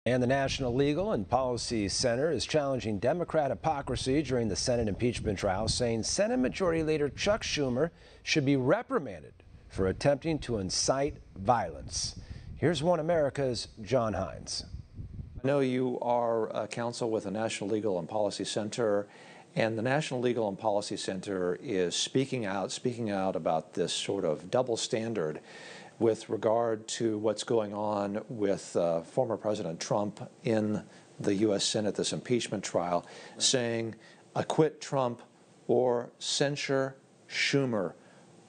And the National Legal and Policy Center is challenging Democrat hypocrisy during the Senate impeachment trial, saying Senate Majority Leader Chuck Schumer should be reprimanded for attempting to incite violence. Here's One America's John Hines. I know you are counsel with the National Legal and Policy Center, and the National Legal and Policy Center is speaking out about this sort of double standard with regard to what's going on with former President Trump in the U.S. Senate, this impeachment trial, saying acquit Trump or censure Schumer.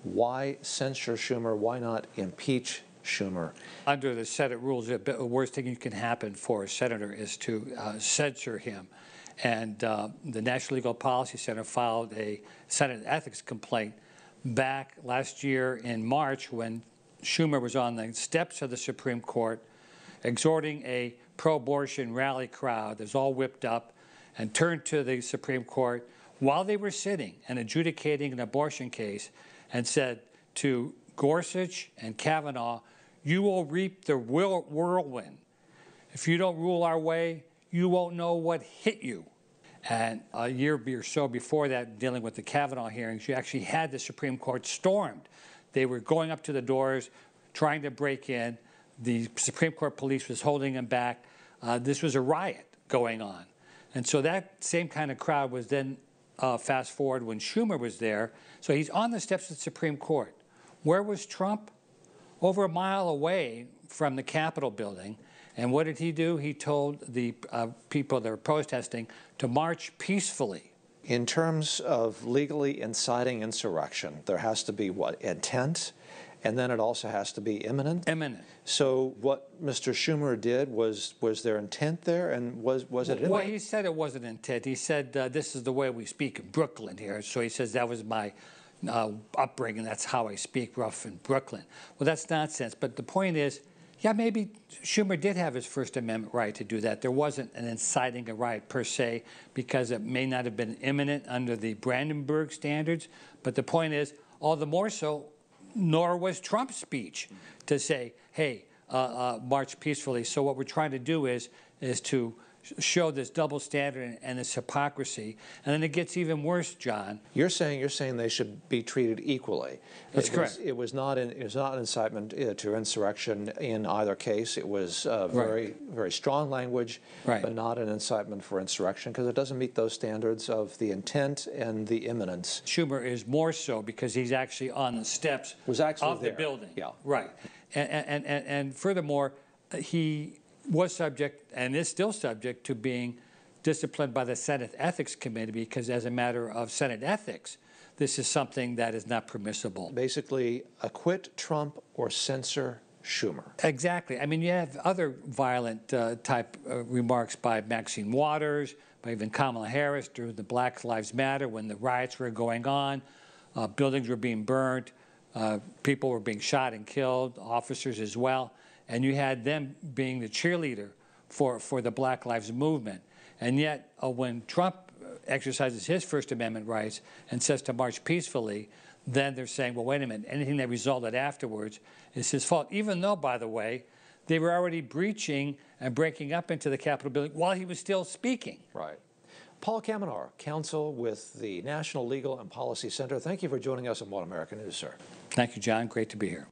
Why censure Schumer? Why not impeach Schumer? Under the Senate rules, the worst thing that can happen for a senator is to censure him. And the National Legal Policy Center filed a Senate ethics complaint back last year in March when Schumer was on the steps of the Supreme Court exhorting a pro-abortion rally crowd that's all whipped up, and turned to the Supreme Court while they were sitting and adjudicating an abortion case and said to Gorsuch and Kamenar, "You will reap the whirlwind. If you don't rule our way, you won't know what hit you." And a year or so before that, dealing with the Kavanaugh hearings, you actually had the Supreme Court stormed. They were going up to the doors, trying to break in. The Supreme Court police was holding them back. This was a riot going on. And so that same kind of crowd was then fast forward when Schumer was there. So he's on the steps of the Supreme Court. Where was Trump? Over a mile away from the Capitol building. And what did he do? He told the people that were protesting to march peacefully. In terms of legally inciting insurrection, there has to be what? Intent, and then it also has to be imminent? Imminent. So what Mr. Schumer did, was there intent there, and was it imminent? Well, he said it wasn't intent. He said, this is the way we speak in Brooklyn here. So he says that was my upbringing. That's how I speak rough in Brooklyn. Well, that's nonsense. But the point is, yeah, maybe Schumer did have his First Amendment right to do that. There wasn't an inciting a riot per se, because it may not have been imminent under the Brandenburg standards. But the point is, all the more so, nor was Trump's speech to say, hey, march peacefully. So what we're trying to do is to show this double standard and this hypocrisy, and then it gets even worse, John. You're saying they should be treated equally. That's correct. It was not an incitement to insurrection in either case. It was very strong language, but not an incitement for insurrection, because it doesn't meet those standards of the intent and the imminence. Schumer is more so because he's actually on the steps of the building. Yeah. Right. And furthermore, he was subject and is still subject to being disciplined by the Senate Ethics Committee, because as a matter of Senate ethics, this is something that is not permissible. Basically, acquit Trump or censor Schumer. Exactly. I mean, you have other violent type remarks by Maxine Waters, by even Kamala Harris during the Black Lives Matter when the riots were going on, buildings were being burned, people were being shot and killed, officers as well. And you had them being the cheerleader for the Black Lives Movement. And yet, when Trump exercises his First Amendment rights and says to march peacefully, then they're saying, well, wait a minute, anything that resulted afterwards is his fault, even though, by the way, they were already breaching and breaking up into the Capitol building while he was still speaking. Right. Paul Kamenar, counsel with the National Legal and Policy Center. Thank you for joining us on One American News, sir. Thank you, John. Great to be here.